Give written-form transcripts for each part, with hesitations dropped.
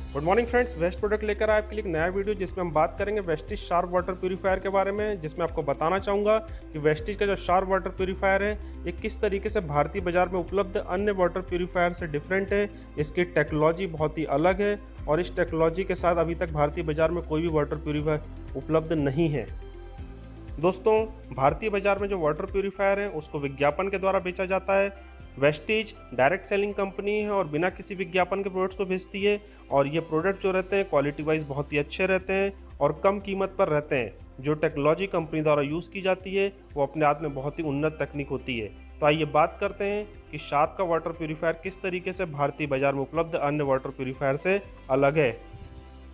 Good morning friends, waste product लेकर आए आपके लिए एक नया वीडियो जिसमें हम बात करेंगे वेस्टिज शार्प वाटर प्यूरीफायर के बारे में। जिसमें आपको बताना चाहूँगा कि वेस्टिज का जो शार्प वाटर प्यूरीफायर है ये किस तरीके से भारतीय बाजार में उपलब्ध अन्य वाटर प्यूरीफायर से डिफरेंट है। इसकी टेक्नोलॉजी बहुत ही अलग है और इस टेक्नोलॉजी के साथ अभी तक भारतीय बाजार में कोई भी वाटर प्यूरीफायर उपलब्ध नहीं है। दोस्तों, भारतीय बाजार में जो वाटर प्यूरीफायर है उसको विज्ञापन के द्वारा बेचा जाता है। वेस्टिज डायरेक्ट सेलिंग कंपनी है और बिना किसी विज्ञापन के प्रोडक्ट्स को बेचती है और ये प्रोडक्ट जो रहते हैं क्वालिटी वाइज बहुत ही अच्छे रहते हैं और कम कीमत पर रहते हैं। जो टेक्नोलॉजी कंपनी द्वारा यूज़ की जाती है वो अपने आप में बहुत ही उन्नत तकनीक होती है। तो आइए बात करते हैं कि शार्प का वाटर प्यूरीफायर किस तरीके से भारतीय बाजार में उपलब्ध अन्य वाटर प्यूरीफायर से अलग है।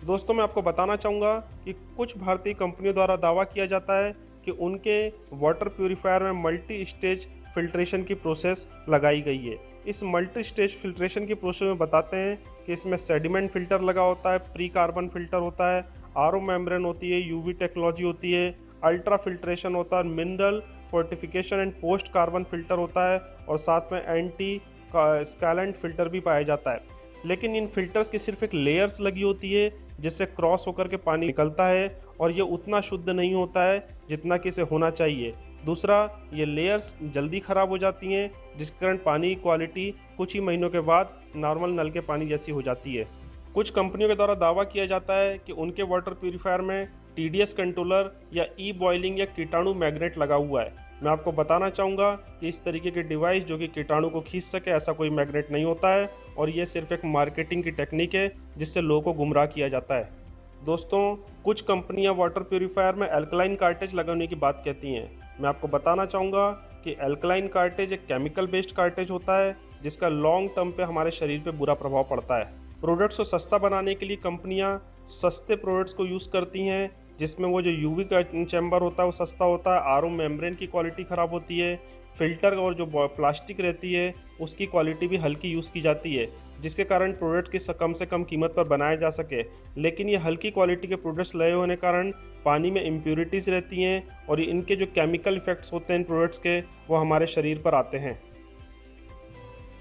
दोस्तों, मैं आपको बताना चाहूँगा कि कुछ भारतीय कंपनियों द्वारा दावा किया जाता है कि उनके वाटर प्यूरीफायर में मल्टी स्टेज फिल्ट्रेशन की प्रोसेस लगाई गई है। इस मल्टी स्टेज फिल्ट्रेशन की प्रोसेस में बताते हैं कि इसमें सेडिमेंट फिल्टर लगा होता है, प्री कार्बन फिल्टर होता है, आरओ मेम्ब्रेन होती है, यूवी टेक्नोलॉजी होती है, अल्ट्रा फिल्ट्रेशन होता है, mineral fortification and post carbon filter होता है और साथ में एंटी स्कैलेंट फिल्टर भी पाया जाता है। लेकिन इन फिल्टर्स की सिर्फ एक लेयर्स लगी होती है जिससे क्रॉस होकर के पानी निकलता है और ये उतना शुद्ध नहीं होता है जितना कि इसे होना चाहिए। दूसरा, ये लेयर्स जल्दी ख़राब हो जाती हैं जिसके कारण पानी की क्वालिटी कुछ ही महीनों के बाद नॉर्मल नल के पानी जैसी हो जाती है। कुछ कंपनियों के द्वारा दावा किया जाता है कि उनके वाटर प्यूरीफायर में टीडीएस कंट्रोलर या ई बॉयलिंग या कीटाणु मैग्नेट लगा हुआ है। मैं आपको बताना चाहूँगा कि इस तरीके के डिवाइस जो कि कीटाणु को खींच सके ऐसा कोई मैग्नेट नहीं होता है और ये सिर्फ एक मार्केटिंग की टेक्निक है जिससे लोगों को गुमराह किया जाता है। दोस्तों, कुछ कंपनियां वाटर प्यूरीफायर में अल्कलाइन कार्टेज लगाने की बात कहती हैं। मैं आपको बताना चाहूँगा कि अल्कलाइन कार्टेज एक केमिकल बेस्ड कार्टेज होता है जिसका लॉन्ग टर्म पे हमारे शरीर पे बुरा प्रभाव पड़ता है। प्रोडक्ट्स को सस्ता बनाने के लिए कंपनियां सस्ते प्रोडक्ट्स को यूज़ करती हैं जिसमें वो जो यूवी का चैम्बर होता है वो सस्ता होता है, आरओ मेम्ब्रेन की क्वालिटी ख़राब होती है, फिल्टर और जो प्लास्टिक रहती है उसकी क्वालिटी भी हल्की यूज़ की जाती है जिसके कारण प्रोडक्ट की कम से कम कीमत पर बनाया जा सके। लेकिन ये हल्की क्वालिटी के प्रोडक्ट्स लए होने कारण पानी में इम्प्यूरिटीज़ रहती हैं और इनके जो केमिकल इफ़ेक्ट्स होते हैं इन प्रोडक्ट्स के वो हमारे शरीर पर आते हैं।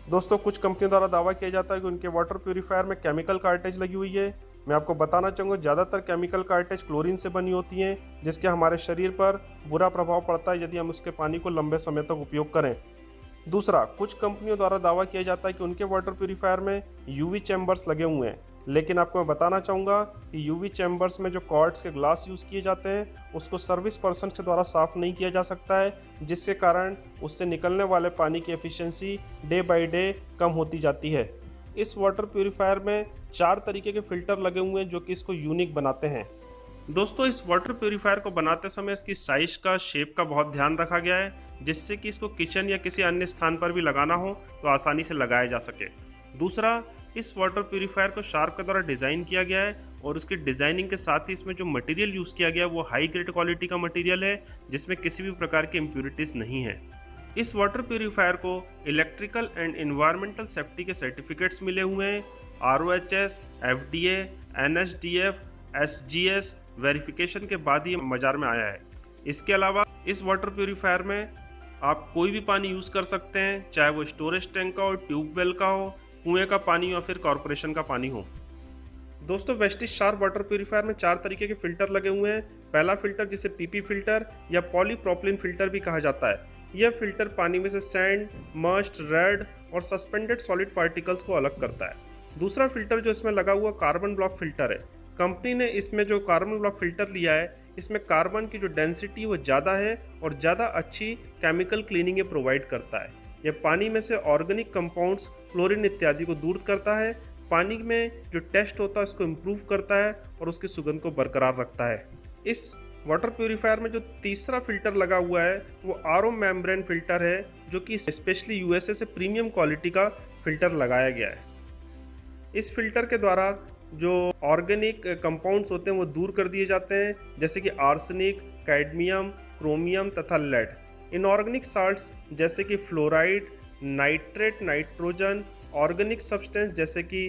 दोस्तों, कुछ कंपनियों द्वारा दावा किया जाता है कि उनके वाटर प्यूरीफायर में केमिकल कार्टेज लगी हुई है। मैं आपको बताना चाहूँगा ज़्यादातर केमिकल कार्टेज क्लोरीन से बनी होती हैं जिसके हमारे शरीर पर बुरा प्रभाव पड़ता है यदि हम उसके पानी को लंबे समय तक उपयोग करें। दूसरा, कुछ कंपनियों द्वारा दावा किया जाता है कि उनके वाटर प्यूरीफायर में यूवी चैम्बर्स लगे हुए हैं। लेकिन आपको मैं बताना चाहूँगा कि यूवी चैम्बर्स में जो क्वार्ट्ज के ग्लास यूज़ किए जाते हैं उसको सर्विस पर्सन के द्वारा साफ़ नहीं किया जा सकता है जिसके कारण उससे निकलने वाले पानी की एफिशिएंसी डे बाय डे कम होती जाती है। इस वाटर प्यूरीफायर में 4 तरीके के फ़िल्टर लगे हुए हैं जो कि इसको यूनिक बनाते हैं। दोस्तों, इस वाटर प्यूरीफायर को बनाते समय इसकी साइज़ का, शेप का बहुत ध्यान रखा गया है जिससे कि इसको किचन या किसी अन्य स्थान पर भी लगाना हो तो आसानी से लगाया जा सके। दूसरा, इस वाटर प्यूरीफायर को शार्प के द्वारा डिज़ाइन किया गया है और उसकी डिज़ाइनिंग के साथ ही इसमें जो मटेरियल यूज़ किया गया है वो हाई ग्रेड क्वालिटी का मटेरियल है जिसमें किसी भी प्रकार की इम्प्यूरिटीज़ नहीं है। इस वाटर प्यूरीफायर को इलेक्ट्रिकल एंड एनवायरमेंटल सेफ्टी के सर्टिफिकेट्स मिले हुए हैं। ROHS, FDA, NSDF, SGS verification के बाद ही बाजार में आया है। इसके अलावा इस वाटर प्यूरीफायर में आप कोई भी पानी यूज़ कर सकते हैं, चाहे वो स्टोरेज टैंक का हो, ट्यूबवेल का हो, कुएं का पानी हो या फिर कॉरपोरेशन का पानी हो। दोस्तों, वेस्टिज शार्प वाटर प्यूरीफायर में 4 तरीके के फिल्टर लगे हुए हैं। पहला फिल्टर जिसे PP फिल्टर या पॉलीप्रोपिलीन फिल्टर भी कहा जाता है। यह फिल्टर पानी में से सैंड, मस्ट, रेड और सस्पेंडेड सॉलिड पार्टिकल्स को अलग करता है। दूसरा फिल्टर जो इसमें लगा हुआ कार्बन ब्लॉक फिल्टर है। कंपनी ने इसमें जो कार्बन ब्लॉक फिल्टर लिया है इसमें कार्बन की जो डेंसिटी वो ज़्यादा है और ज़्यादा अच्छी केमिकल क्लीनिंग ये प्रोवाइड करता है। यह पानी में से ऑर्गेनिक कंपाउंड्स, क्लोरीन इत्यादि को दूर करता है। पानी में जो टेस्ट होता है उसको इम्प्रूव करता है और उसकी सुगंध को बरकरार रखता है। इस वाटर प्यूरीफायर में जो तीसरा फिल्टर लगा हुआ है वो आरओ मेम्ब्रेन फिल्टर है जो कि स्पेशली USA से प्रीमियम क्वालिटी का फिल्टर लगाया गया है। इस फिल्टर के द्वारा जो ऑर्गेनिक कंपाउंड्स होते हैं वो दूर कर दिए जाते हैं जैसे कि आर्सेनिक, कैडमियम, क्रोमियम तथा लेड। इनऑर्गेनिक साल्ट्स जैसे कि fluoride, nitrate, nitrogen, organic substance जैसे कि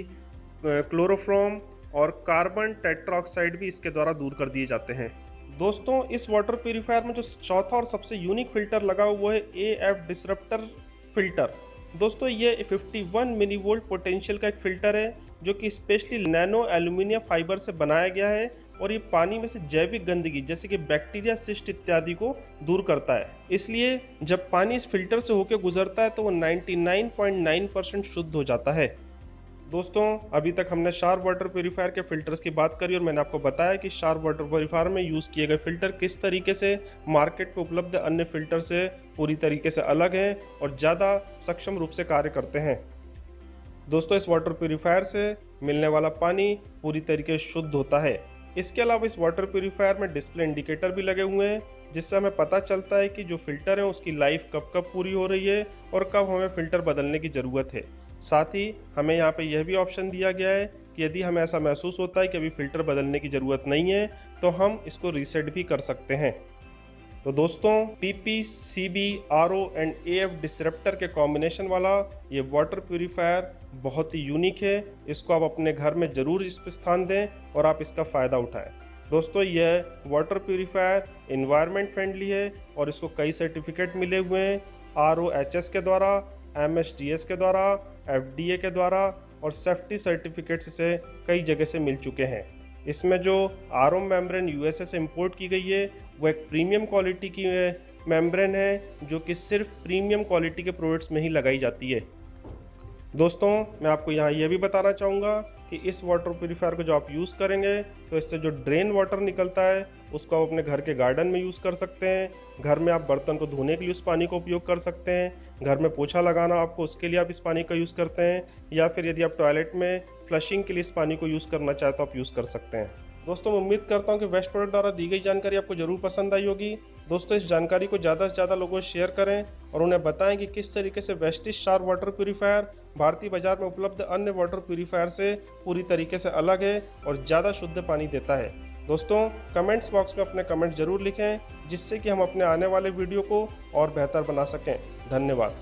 क्लोरोफॉर्म और कार्बन टेट्राऑक्साइड भी इसके द्वारा दूर कर दिए जाते हैं। दोस्तों, इस वाटर प्यूरीफायर में जो चौथा और सबसे यूनिक फिल्टर लगा हुआ है AF डिसरप्टर फिल्टर। दोस्तों, ये 51 मिली वोल्ट पोटेंशियल का एक फ़िल्टर है जो कि स्पेशली नैनो एल्यूमिनियम फाइबर से बनाया गया है और ये पानी में से जैविक गंदगी जैसे कि बैक्टीरिया, सिस्ट इत्यादि को दूर करता है। इसलिए जब पानी इस फिल्टर से होकर गुजरता है तो वो 99.9% शुद्ध हो जाता है। दोस्तों, अभी तक हमने शार्प वाटर प्यूरीफायर के फ़िल्टर्स की बात करी और मैंने आपको बताया कि शार्प वाटर प्यूरीफायर में यूज़ किए गए फ़िल्टर किस तरीके से मार्केट पे उपलब्ध अन्य फ़िल्टर से पूरी तरीके से अलग हैं और ज़्यादा सक्षम रूप से कार्य करते हैं। दोस्तों, इस वाटर प्यूरीफायर से मिलने वाला पानी पूरी तरीके से शुद्ध होता है। इसके अलावा इस वाटर प्यूरीफायर में डिस्प्ले इंडिकेटर भी लगे हुए हैं, जिससे हमें पता चलता है कि जो फ़िल्टर है उसकी लाइफ कब कब पूरी हो रही है और कब हमें फ़िल्टर बदलने की ज़रूरत है। साथ ही हमें यहाँ पे यह भी ऑप्शन दिया गया है कि यदि हमें ऐसा महसूस होता है कि अभी फ़िल्टर बदलने की ज़रूरत नहीं है तो हम इसको रीसेट भी कर सकते हैं। तो दोस्तों, PP, CB, RO and AF disruptor के कॉम्बिनेशन वाला ये वाटर प्यूरीफायर बहुत ही यूनिक है। इसको आप अपने घर में ज़रूर इस पर स्थान दें और आप इसका फ़ायदा उठाएं। दोस्तों, यह वाटर प्यूरीफायर इन्वायरमेंट फ्रेंडली है और इसको कई सर्टिफिकेट मिले हुए हैं ROHS के द्वारा, MSDS के द्वारा, FDA के द्वारा और सेफ्टी सर्टिफिकेट्स इसे कई जगह से मिल चुके हैं। इसमें जो RO मेम्ब्रेन USA से इंपोर्ट की गई है वो एक प्रीमियम क्वालिटी की मेम्ब्रेन है, जो कि सिर्फ प्रीमियम क्वालिटी के प्रोडक्ट्स में ही लगाई जाती है। दोस्तों, मैं आपको यहाँ यह भी बताना चाहूँगा कि इस वाटर प्यूरीफायर को जो आप यूज़ करेंगे तो इससे जो ड्रेन वाटर निकलता है उसको आप अपने घर के गार्डन में यूज़ कर सकते हैं। घर में आप बर्तन को धोने के लिए उस पानी का उपयोग कर सकते हैं। घर में पोछा लगाना आपको उसके लिए आप इस पानी का यूज़ करते हैं, या फिर यदि आप टॉयलेट में फ्लशिंग के लिए इस पानी को यूज़ करना चाहें तो आप यूज़ कर सकते हैं। दोस्तों, मैं उम्मीद करता हूं कि वेस्ट प्रोडक्ट द्वारा दी गई जानकारी आपको ज़रूर पसंद आई होगी। दोस्तों, इस जानकारी को ज़्यादा से ज़्यादा लोगों से शेयर करें और उन्हें बताएं कि किस तरीके से वेस्टिज शार्प वाटर प्यूरीफायर भारतीय बाजार में उपलब्ध अन्य वाटर प्यूरीफायर से पूरी तरीके से अलग है और ज़्यादा शुद्ध पानी देता है। दोस्तों, कमेंट्स बॉक्स में अपने कमेंट ज़रूर लिखें, जिससे कि हम अपने आने वाले वीडियो को और बेहतर बना सकें। धन्यवाद।